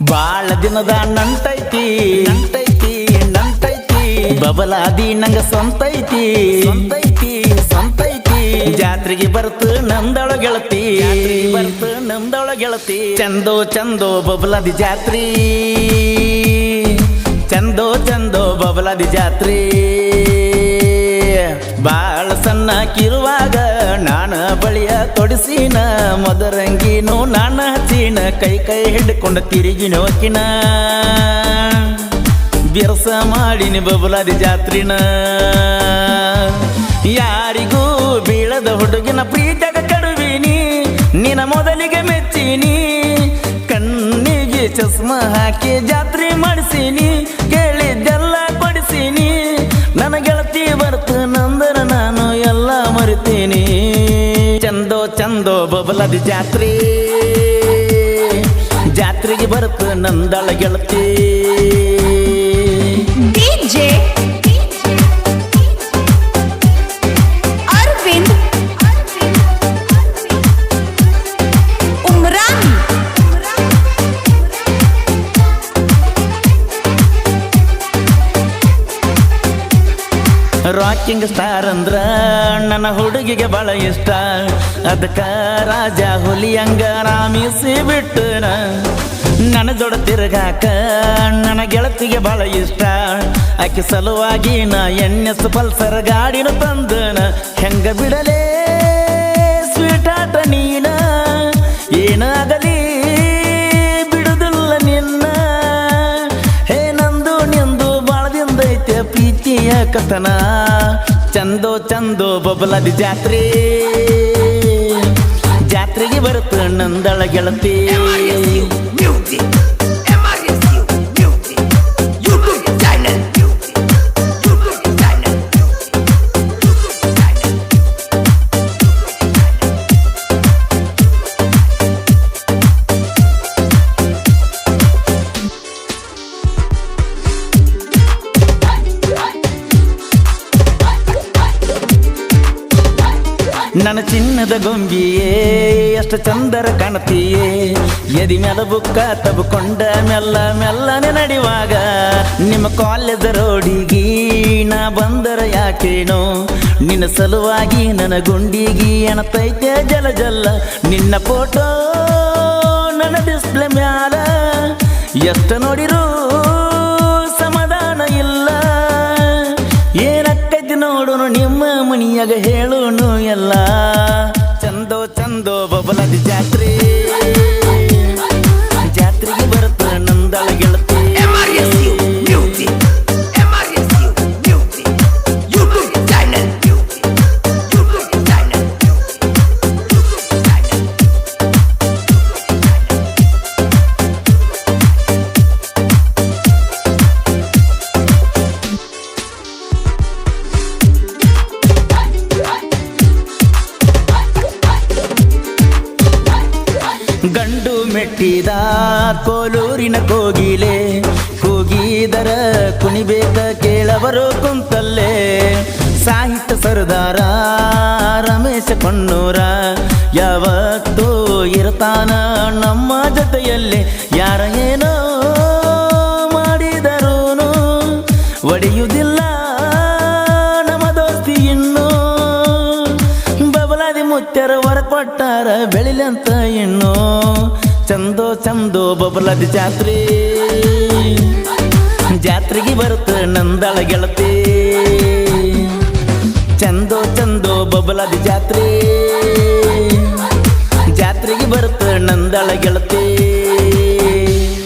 ಬಾಳ ದಿನದ ನಂಟೈತಿ ನಂಟೈತಿ ನಂಟೈತಿ ಬಬಲಾದಿ ನಂಗ ಸ್ವಂತೈತಿ ಸ್ವಂತೈತಿ ಸ್ವಂತೈತಿ ಜಾತ್ರೆಗೆ ಬರ್ತು ನಮ್ದೊಳ ಗೆಳತಿ ಬರ್ತು ನಮ್ದೊಳ ಗೆಳತಿ ಚಂದೋ ಚಂದೋ ಬಬಲಾದಿ ಜಾತ್ರಿ ಚಂದೋ ಚಂದೋ ಬಬಲಾದಿ ಜಾತ್ರಿ ಬಾಳ ಸಣ್ಣಕ್ಕಿರುವಾಗ ನಾನ ಬಳಿಯ ತೊಡಿಸಿನ ಮದರಂಗಿನೂ ನಾನ ಹಚ್ಚಿನ ಕೈ ಕೈ ಹಿಡ್ಕೊಂಡು ತಿರುಗಿನ ಹೋಕಿನ ಬಿರಸ ಮಾಡಿನಿ ಬಬಲಾದಿ ಜಾತ್ರಿನ ಯಾರಿಗೂ ಬೀಳದ ಹುಡುಗಿನ ಪ್ರೀತಿಯಾಗ ಕಡುವಿನಿ ನಿನ್ನ ಮೊದಲಿಗೆ ಮೆಚ್ಚಿನಿ ಕಣ್ಣಿಗೆ ಚಸ್ಮ ಹಾಕಿ ಜಾತ್ರೆ ಮಾಡಿಸಿನಿ ಕೇಳಿದ್ದೆಲ್ಲ ಕೊಡಿಸಿನಿ ನನ್ನ ಗೆಳತಿ ಬರ್ತು ನಂದರ ನಾನು ಎಲ್ಲ ಮರಿತೀನಿ ಚಂದೋ ಚಂದೋ ಬಬಲಾದಿ ಜಾತ್ರೆ ಜಾತ್ರೆಗೆ ಬರ್ತು ನಂದಳ ಗೆಳತಿ DJ Arvind Umran rocking star ಅಂದ್ರ ನನ್ನ ಹುಡುಗಿಗೆ ಬಹಳ ಇಷ್ಟ ಅದಕ್ಕ ರಾಜ ಹುಲಿಯಂಗ ರಾಮಿಸಿ ಬಿಟ್ಟನ ನನ್ನ ಜೋಡ ತಿರುಗಾಕ ನನ್ನ ಗೆಳತಿಗೆ ಬಹಳ ಇಷ್ಟ ಆಕೆ ಸಲುವಾಗಿ ನಾ NS ಪಲ್ಸರ್ ಗಾಡಿನ ತಂದನ ಹೆಂಗ ಬಿಡಲೇ ಸ್ವೀಟ್ ಆಟ ನೀನ ಏನಾಗಲಿ ಬಿಡುದಿಲ್ಲ ನಿನ್ನ ಹೇ ನಂದು ನಿಂದು ಬಾಳದಿಂದೈತೆ ಪ್ರೀತಿಯ ಕಥನ ಚಂದೋ ಚಂದೋ ಬಬಲಾದಿ ಜಾತ್ರೆ ಜಾತ್ರೆಗೆ ಬರುತ್ತೆ ನಂದಳ ಗೆಳತಿ Music, MRSU, music, YouTube channel, music, YouTube channel, YouTube channel. ನನ್ನ ಚಿನ್ನದ ಗೊಂಬಿಯೇ ಎಷ್ಟು ಚಂದರ ಕಾಣುತ್ತೀಯೇ ಎದಿ ಮೆಲ ಬುಕ್ಕ ತಬ್ಕೊಂಡ ಮೆಲ್ಲ ಮೆಲ್ಲನೆ ನಡೆಯುವಾಗ ನಿಮ್ಮ ಕಾಲೇಜ್ ರೋಡಿಗಿ ನಾ ಬಂದರ ಯಾಕೇನೋ ನಿನ್ನ ಸಲುವಾಗಿ ನನ್ನ ಗುಂಡಿಗಿ ಎಣತೈತೆ ಜಲ ಜಲ್ಲ ನಿನ್ನ ಫೋಟೋ ನನ್ನ ಡಿಸ್ಪ್ಲೇ ಮ್ಯಾಲ ಎಷ್ಟು ನೋಡಿರೂ ಸಮಾಧಾನ ಇಲ್ಲ ಏನಕ್ಕೈತಿ ನೋಡುನು ನಿಮ್ಮ ಮನಿಯಾಗ ಹೇಳುನು ಎಲ್ಲ ಚಂದೋ ಚಂದೋ ಬಬಲಾದಿ ಜಾತ್ರೆ ಜಾತ್ರೆಗೆ ಬರುತ್ತ ನಂದಳ ಗೆಳತಿ MRSU, music, MRSU, music, YouTube channel, music, YouTube channel, YouTube channel. ಗಂಡು ಮೆಟ್ಟಿದ ಕೋಲೂರಿನ ಕೋಗಿಲೆ ಕೂಗಿದರ ಕುಣಿಬೇಕ ಕೇಳವರು ಕುಂತಲ್ಲೇ ಸಾಹಿತ್ಯ ಸರ್ದಾರ ರಮೇಶ ಕೊಣ್ಣೂರ ಯಾವತ್ತೂ ಇರ್ತಾನ ನಮ್ಮ ಜೊತೆಯಲ್ಲಿ ಯಾರ ಏನೋ ಮಾಡಿದರೂನು ಒಡೆಯುವುದಿಲ್ಲ ನಮ್ಮ ದೋಸ್ತಿ ಇನ್ನು ಬಬಲಾದಿ ಮುತ್ಯರ ಹೊರ ಕೊಟ್ಟಾರ ಬೆಳಿಲಂತ ಇನ್ನು ಚಂದೋ ಚಂದೋ ಬಬಲಾದಿ ಜಾತ್ರೆ ಜಾತ್ರೆಗೆ ಬರುತ್ತೆ ನಂದಳ ಗೆಳತಿ ಚಂದೋ ಚಂದೋ ಬಬಲಾದಿ ಜಾತ್ರೆ ಜಾತ್ರೆಗೆ ಬರುತ್ತೆ ನಂದಳ ಗೆಳತಿ